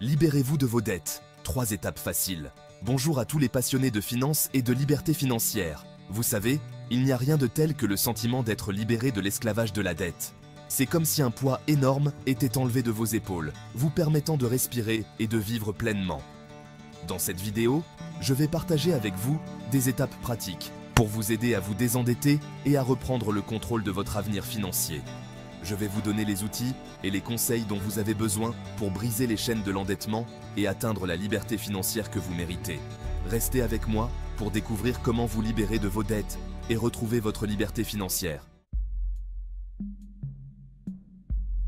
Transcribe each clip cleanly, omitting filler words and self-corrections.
Libérez-vous de vos dettes. 3 étapes faciles. Bonjour à tous les passionnés de finance et de liberté financière. Vous savez, il n'y a rien de tel que le sentiment d'être libéré de l'esclavage de la dette. C'est comme si un poids énorme était enlevé de vos épaules, vous permettant de respirer et de vivre pleinement. Dans cette vidéo, je vais partager avec vous des étapes pratiques pour vous aider à vous désendetter et à reprendre le contrôle de votre avenir financier. Je vais vous donner les outils et les conseils dont vous avez besoin pour briser les chaînes de l'endettement et atteindre la liberté financière que vous méritez. Restez avec moi pour découvrir comment vous libérer de vos dettes et retrouver votre liberté financière.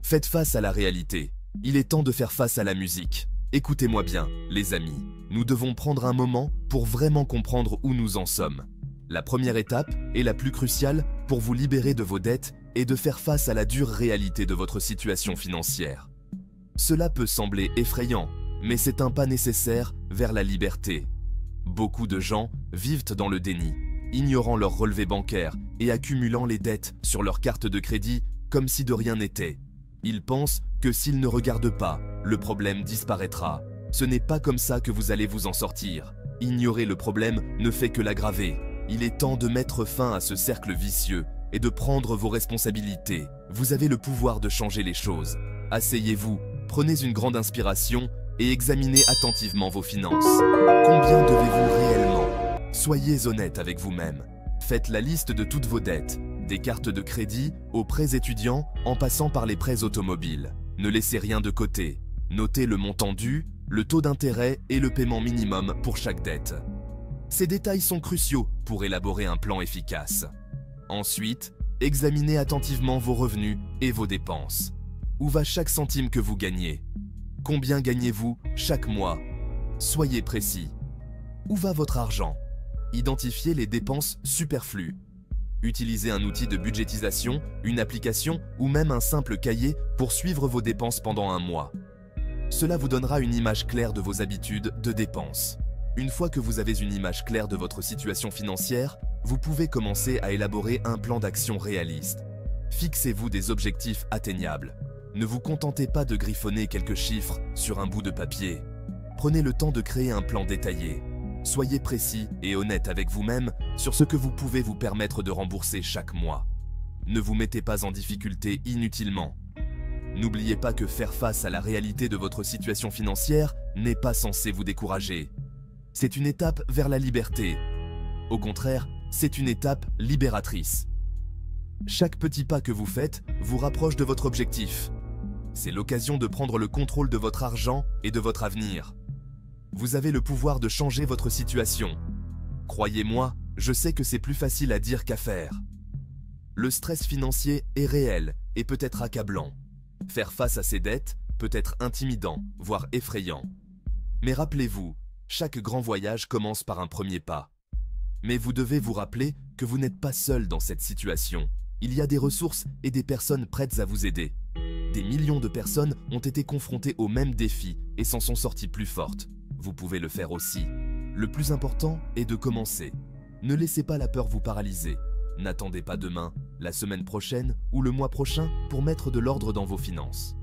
Faites face à la réalité. Il est temps de faire face à la musique. Écoutez-moi bien, les amis. Nous devons prendre un moment pour vraiment comprendre où nous en sommes. La première étape, et la plus cruciale pour vous libérer de vos dettes, est de faire face à la dure réalité de votre situation financière. Cela peut sembler effrayant, mais c'est un pas nécessaire vers la liberté. Beaucoup de gens vivent dans le déni, ignorant leurs relevés bancaires et accumulant les dettes sur leur carte de crédit comme si de rien n'était. Ils pensent que s'ils ne regardent pas, le problème disparaîtra. Ce n'est pas comme ça que vous allez vous en sortir. Ignorer le problème ne fait que l'aggraver. Il est temps de mettre fin à ce cercle vicieux et de prendre vos responsabilités. Vous avez le pouvoir de changer les choses. Asseyez-vous, prenez une grande inspiration et examinez attentivement vos finances. Combien devez-vous réellement? Soyez honnête avec vous-même. Faites la liste de toutes vos dettes, des cartes de crédit aux prêts étudiants en passant par les prêts automobiles. Ne laissez rien de côté. Notez le montant dû, le taux d'intérêt et le paiement minimum pour chaque dette. Ces détails sont cruciaux pour élaborer un plan efficace. Ensuite, examinez attentivement vos revenus et vos dépenses. Où va chaque centime que vous gagnez? Combien gagnez-vous chaque mois? Soyez précis. Où va votre argent? Identifiez les dépenses superflues. Utilisez un outil de budgétisation, une application ou même un simple cahier pour suivre vos dépenses pendant un mois. Cela vous donnera une image claire de vos habitudes de dépenses. Une fois que vous avez une image claire de votre situation financière, vous pouvez commencer à élaborer un plan d'action réaliste. Fixez-vous des objectifs atteignables. Ne vous contentez pas de griffonner quelques chiffres sur un bout de papier. Prenez le temps de créer un plan détaillé. Soyez précis et honnête avec vous-même sur ce que vous pouvez vous permettre de rembourser chaque mois. Ne vous mettez pas en difficulté inutilement. N'oubliez pas que faire face à la réalité de votre situation financière n'est pas censé vous décourager. C'est une étape vers la liberté. Au contraire, c'est une étape libératrice. Chaque petit pas que vous faites vous rapproche de votre objectif. C'est l'occasion de prendre le contrôle de votre argent et de votre avenir. Vous avez le pouvoir de changer votre situation. Croyez-moi, je sais que c'est plus facile à dire qu'à faire. Le stress financier est réel et peut être accablant. Faire face à ses dettes peut être intimidant, voire effrayant. Mais rappelez-vous, chaque grand voyage commence par un premier pas. Mais vous devez vous rappeler que vous n'êtes pas seul dans cette situation. Il y a des ressources et des personnes prêtes à vous aider. Des millions de personnes ont été confrontées aux mêmes défis et s'en sont sorties plus fortes. Vous pouvez le faire aussi. Le plus important est de commencer. Ne laissez pas la peur vous paralyser. N'attendez pas demain, la semaine prochaine ou le mois prochain pour mettre de l'ordre dans vos finances.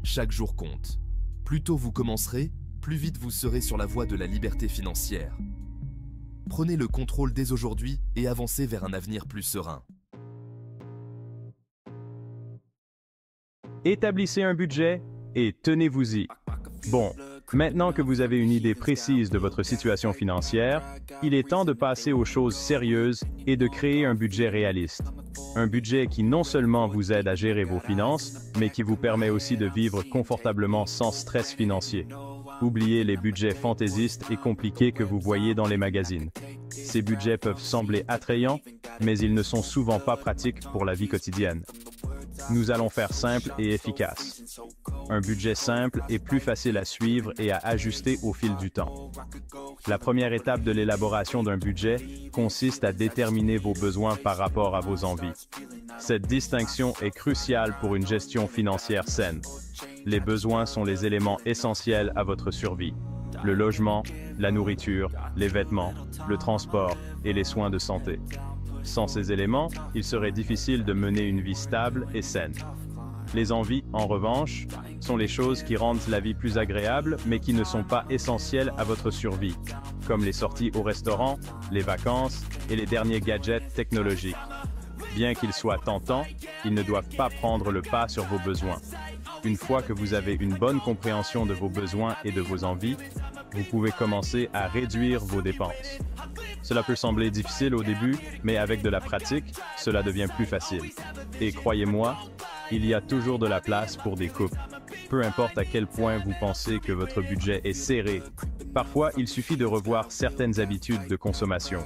Chaque jour compte. Plus tôt vous commencerez, plus vite vous serez sur la voie de la liberté financière. Prenez le contrôle dès aujourd'hui et avancez vers un avenir plus serein. Établissez un budget et tenez-vous-y. Bon, maintenant que vous avez une idée précise de votre situation financière, il est temps de passer aux choses sérieuses et de créer un budget réaliste. Un budget qui non seulement vous aide à gérer vos finances, mais qui vous permet aussi de vivre confortablement sans stress financier. Oubliez les budgets fantaisistes et compliqués que vous voyez dans les magazines. Ces budgets peuvent sembler attrayants, mais ils ne sont souvent pas pratiques pour la vie quotidienne. Nous allons faire simple et efficace. Un budget simple est plus facile à suivre et à ajuster au fil du temps. La première étape de l'élaboration d'un budget consiste à déterminer vos besoins par rapport à vos envies. Cette distinction est cruciale pour une gestion financière saine. Les besoins sont les éléments essentiels à votre survie. Le logement, la nourriture, les vêtements, le transport et les soins de santé. Sans ces éléments, il serait difficile de mener une vie stable et saine. Les envies, en revanche, sont les choses qui rendent la vie plus agréable, mais qui ne sont pas essentielles à votre survie, comme les sorties au restaurant, les vacances et les derniers gadgets technologiques. Bien qu'ils soient tentants, ils ne doivent pas prendre le pas sur vos besoins. Une fois que vous avez une bonne compréhension de vos besoins et de vos envies, vous pouvez commencer à réduire vos dépenses. Cela peut sembler difficile au début, mais avec de la pratique, cela devient plus facile. Et croyez-moi, il y a toujours de la place pour des coupes. Peu importe à quel point vous pensez que votre budget est serré, parfois il suffit de revoir certaines habitudes de consommation.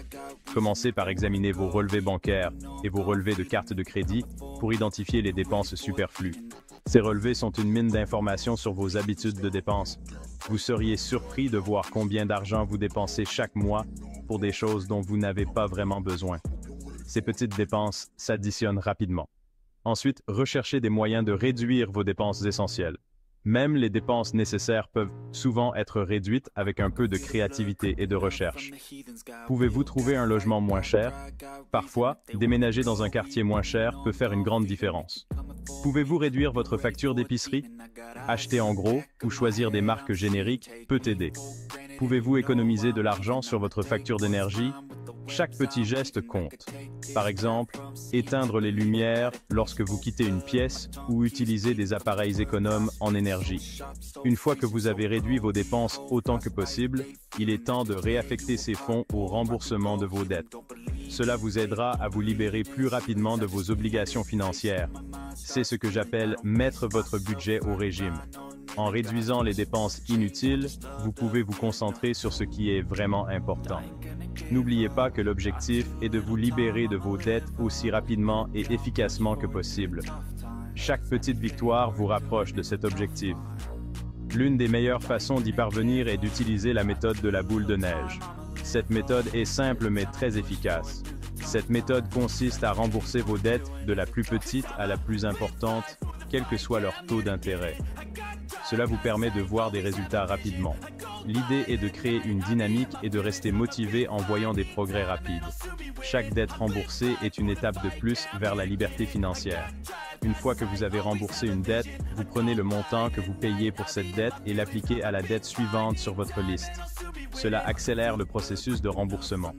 Commencez par examiner vos relevés bancaires et vos relevés de carte de crédit pour identifier les dépenses superflues. Ces relevés sont une mine d'informations sur vos habitudes de dépenses. Vous seriez surpris de voir combien d'argent vous dépensez chaque mois pour des choses dont vous n'avez pas vraiment besoin. Ces petites dépenses s'additionnent rapidement. Ensuite, recherchez des moyens de réduire vos dépenses essentielles. Même les dépenses nécessaires peuvent souvent être réduites avec un peu de créativité et de recherche. Pouvez-vous trouver un logement moins cher? Parfois, déménager dans un quartier moins cher peut faire une grande différence. Pouvez-vous réduire votre facture d'épicerie? Acheter en gros ou choisir des marques génériques peut aider. Pouvez-vous économiser de l'argent sur votre facture d'énergie? Chaque petit geste compte. Par exemple, éteindre les lumières lorsque vous quittez une pièce ou utiliser des appareils économes en énergie. Une fois que vous avez réduit vos dépenses autant que possible, il est temps de réaffecter ces fonds au remboursement de vos dettes. Cela vous aidera à vous libérer plus rapidement de vos obligations financières. C'est ce que j'appelle mettre votre budget au régime. En réduisant les dépenses inutiles, vous pouvez vous concentrer sur ce qui est vraiment important. N'oubliez pas que l'objectif est de vous libérer de vos dettes aussi rapidement et efficacement que possible. Chaque petite victoire vous rapproche de cet objectif. L'une des meilleures façons d'y parvenir est d'utiliser la méthode de la boule de neige. Cette méthode est simple mais très efficace. Cette méthode consiste à rembourser vos dettes de la plus petite à la plus importante, quel que soit leur taux d'intérêt. Cela vous permet de voir des résultats rapidement. L'idée est de créer une dynamique et de rester motivé en voyant des progrès rapides. Chaque dette remboursée est une étape de plus vers la liberté financière. Une fois que vous avez remboursé une dette, vous prenez le montant que vous payez pour cette dette et l'appliquez à la dette suivante sur votre liste. Cela accélère le processus de remboursement.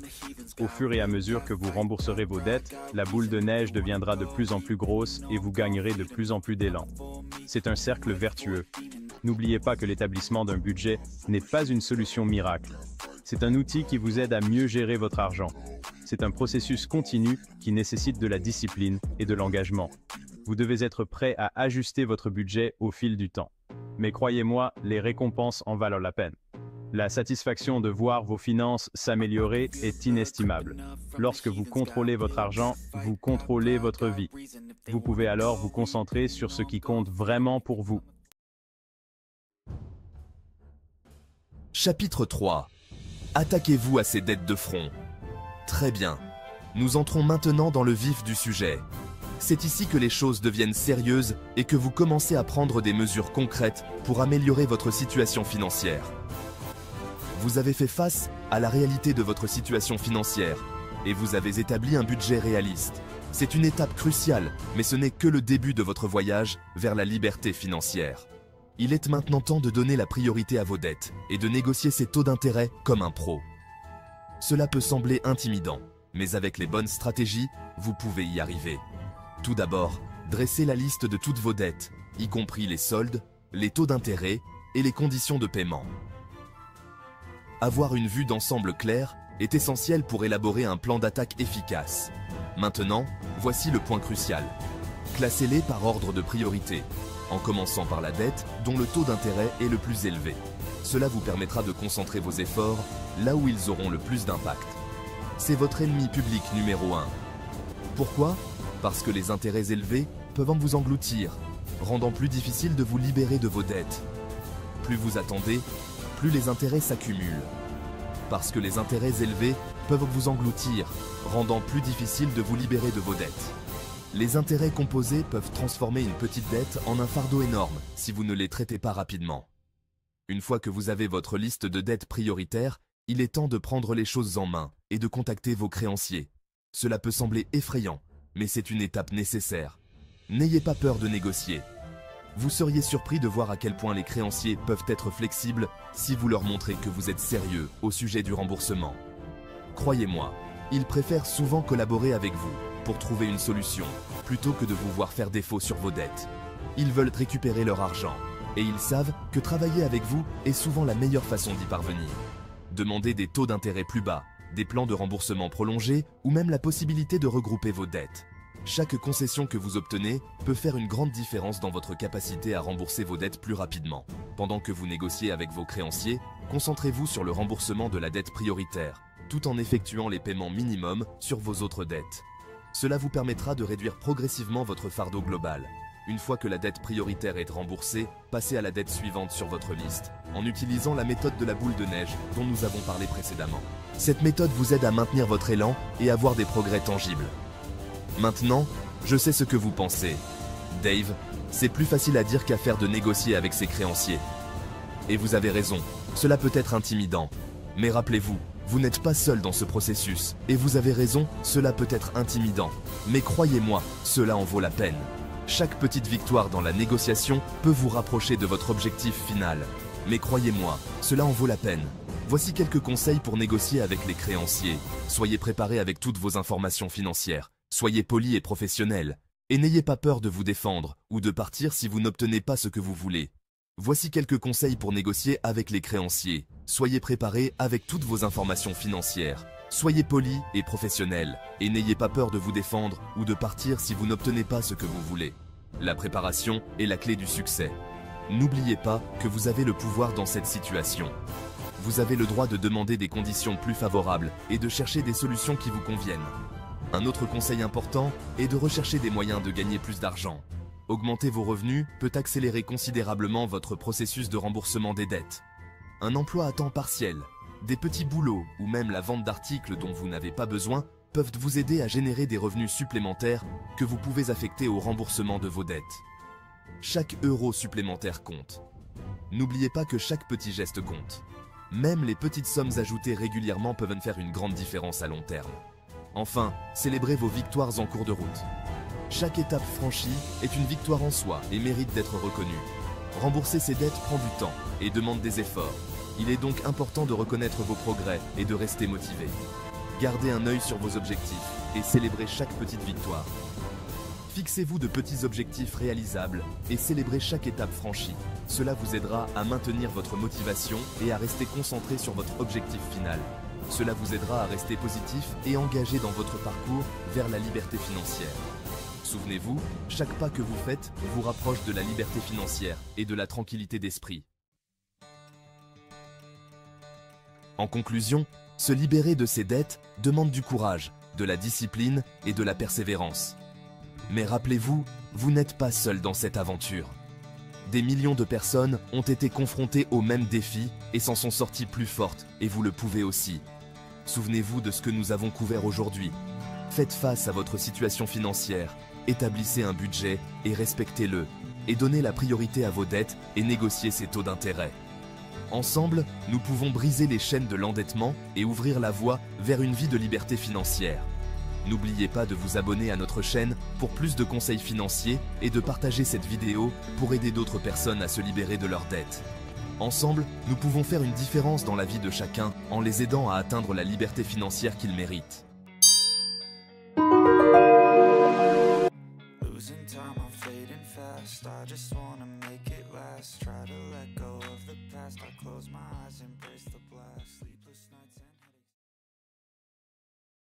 Au fur et à mesure que vous rembourserez vos dettes, la boule de neige deviendra de plus en plus grosse et vous gagnerez de plus en plus d'élan. C'est un cercle vertueux. N'oubliez pas que l'établissement d'un budget n'est pas une solution miracle. C'est un outil qui vous aide à mieux gérer votre argent. C'est un processus continu qui nécessite de la discipline et de l'engagement. Vous devez être prêt à ajuster votre budget au fil du temps. Mais croyez-moi, les récompenses en valent la peine. La satisfaction de voir vos finances s'améliorer est inestimable. Lorsque vous contrôlez votre argent, vous contrôlez votre vie. Vous pouvez alors vous concentrer sur ce qui compte vraiment pour vous. Chapitre 3. Attaquez-vous à ces dettes de front. Très bien. Nous entrons maintenant dans le vif du sujet. C'est ici que les choses deviennent sérieuses et que vous commencez à prendre des mesures concrètes pour améliorer votre situation financière. Vous avez fait face à la réalité de votre situation financière et vous avez établi un budget réaliste. C'est une étape cruciale, mais ce n'est que le début de votre voyage vers la liberté financière. Il est maintenant temps de donner la priorité à vos dettes et de négocier ces taux d'intérêt comme un pro. Cela peut sembler intimidant, mais avec les bonnes stratégies, vous pouvez y arriver. Tout d'abord, dressez la liste de toutes vos dettes, y compris les soldes, les taux d'intérêt et les conditions de paiement. Avoir une vue d'ensemble claire est essentiel pour élaborer un plan d'attaque efficace. Maintenant, voici le point crucial. Classez-les par ordre de priorité, en commençant par la dette dont le taux d'intérêt est le plus élevé. Cela vous permettra de concentrer vos efforts là où ils auront le plus d'impact. C'est votre ennemi public numéro 1. Pourquoi? Parce que les intérêts élevés peuvent vous engloutir, rendant plus difficile de vous libérer de vos dettes. Plus vous attendez, plus les intérêts s'accumulent. Parce que les intérêts élevés peuvent vous engloutir, rendant plus difficile de vous libérer de vos dettes. Les intérêts composés peuvent transformer une petite dette en un fardeau énorme si vous ne les traitez pas rapidement. Une fois que vous avez votre liste de dettes prioritaires, il est temps de prendre les choses en main et de contacter vos créanciers. Cela peut sembler effrayant, mais c'est une étape nécessaire. N'ayez pas peur de négocier, Vous seriez surpris de voir à quel point les créanciers peuvent être flexibles si vous leur montrez que vous êtes sérieux au sujet du remboursement. Croyez-moi, ils préfèrent souvent collaborer avec vous pour trouver une solution, plutôt que de vous voir faire défaut sur vos dettes. Ils veulent récupérer leur argent, et ils savent que travailler avec vous est souvent la meilleure façon d'y parvenir. Demandez des taux d'intérêt plus bas, des plans de remboursement prolongés ou même la possibilité de regrouper vos dettes. Chaque concession que vous obtenez peut faire une grande différence dans votre capacité à rembourser vos dettes plus rapidement. Pendant que vous négociez avec vos créanciers, concentrez-vous sur le remboursement de la dette prioritaire, tout en effectuant les paiements minimums sur vos autres dettes. Cela vous permettra de réduire progressivement votre fardeau global. Une fois que la dette prioritaire est remboursée, passez à la dette suivante sur votre liste, en utilisant la méthode de la boule de neige dont nous avons parlé précédemment. Cette méthode vous aide à maintenir votre élan et à voir des progrès tangibles. Maintenant, je sais ce que vous pensez. Dave, c'est plus facile à dire qu'à faire de négocier avec ses créanciers. Et vous avez raison, cela peut être intimidant. Mais rappelez-vous, vous n'êtes pas seul dans ce processus. Et vous avez raison, cela peut être intimidant. Mais croyez-moi, cela en vaut la peine. Chaque petite victoire dans la négociation peut vous rapprocher de votre objectif final. Mais croyez-moi, cela en vaut la peine. Voici quelques conseils pour négocier avec les créanciers. Soyez préparés avec toutes vos informations financières. Soyez poli et professionnel. Et n'ayez pas peur de vous défendre ou de partir si vous n'obtenez pas ce que vous voulez. Voici quelques conseils pour négocier avec les créanciers. Soyez préparés avec toutes vos informations financières. Soyez poli et professionnel, et n'ayez pas peur de vous défendre ou de partir si vous n'obtenez pas ce que vous voulez. La préparation est la clé du succès. N'oubliez pas que vous avez le pouvoir dans cette situation. Vous avez le droit de demander des conditions plus favorables et de chercher des solutions qui vous conviennent. Un autre conseil important est de rechercher des moyens de gagner plus d'argent. Augmenter vos revenus peut accélérer considérablement votre processus de remboursement des dettes. Un emploi à temps partiel, des petits boulots ou même la vente d'articles dont vous n'avez pas besoin peuvent vous aider à générer des revenus supplémentaires que vous pouvez affecter au remboursement de vos dettes. Chaque euro supplémentaire compte. N'oubliez pas que chaque petit geste compte. Même les petites sommes ajoutées régulièrement peuvent faire une grande différence à long terme. Enfin, célébrez vos victoires en cours de route. Chaque étape franchie est une victoire en soi et mérite d'être reconnue. Rembourser ses dettes prend du temps et demande des efforts. Il est donc important de reconnaître vos progrès et de rester motivé. Gardez un œil sur vos objectifs et célébrez chaque petite victoire. Fixez-vous de petits objectifs réalisables et célébrez chaque étape franchie. Cela vous aidera à maintenir votre motivation et à rester concentré sur votre objectif final. Cela vous aidera à rester positif et engagé dans votre parcours vers la liberté financière. Souvenez-vous, chaque pas que vous faites vous rapproche de la liberté financière et de la tranquillité d'esprit. En conclusion, se libérer de ses dettes demande du courage, de la discipline et de la persévérance. Mais rappelez-vous, vous n'êtes pas seul dans cette aventure. Des millions de personnes ont été confrontées aux mêmes défis et s'en sont sorties plus fortes, et vous le pouvez aussi. Souvenez-vous de ce que nous avons couvert aujourd'hui. Faites face à votre situation financière, établissez un budget et respectez-le, et donnez la priorité à vos dettes et négociez ces taux d'intérêt. Ensemble, nous pouvons briser les chaînes de l'endettement et ouvrir la voie vers une vie de liberté financière. N'oubliez pas de vous abonner à notre chaîne pour plus de conseils financiers et de partager cette vidéo pour aider d'autres personnes à se libérer de leurs dettes. Ensemble, nous pouvons faire une différence dans la vie de chacun en les aidant à atteindre la liberté financière qu'ils méritent. I just wanna make it last. Try to let go of the past. I close my eyes, embrace the blast. Sleepless nights.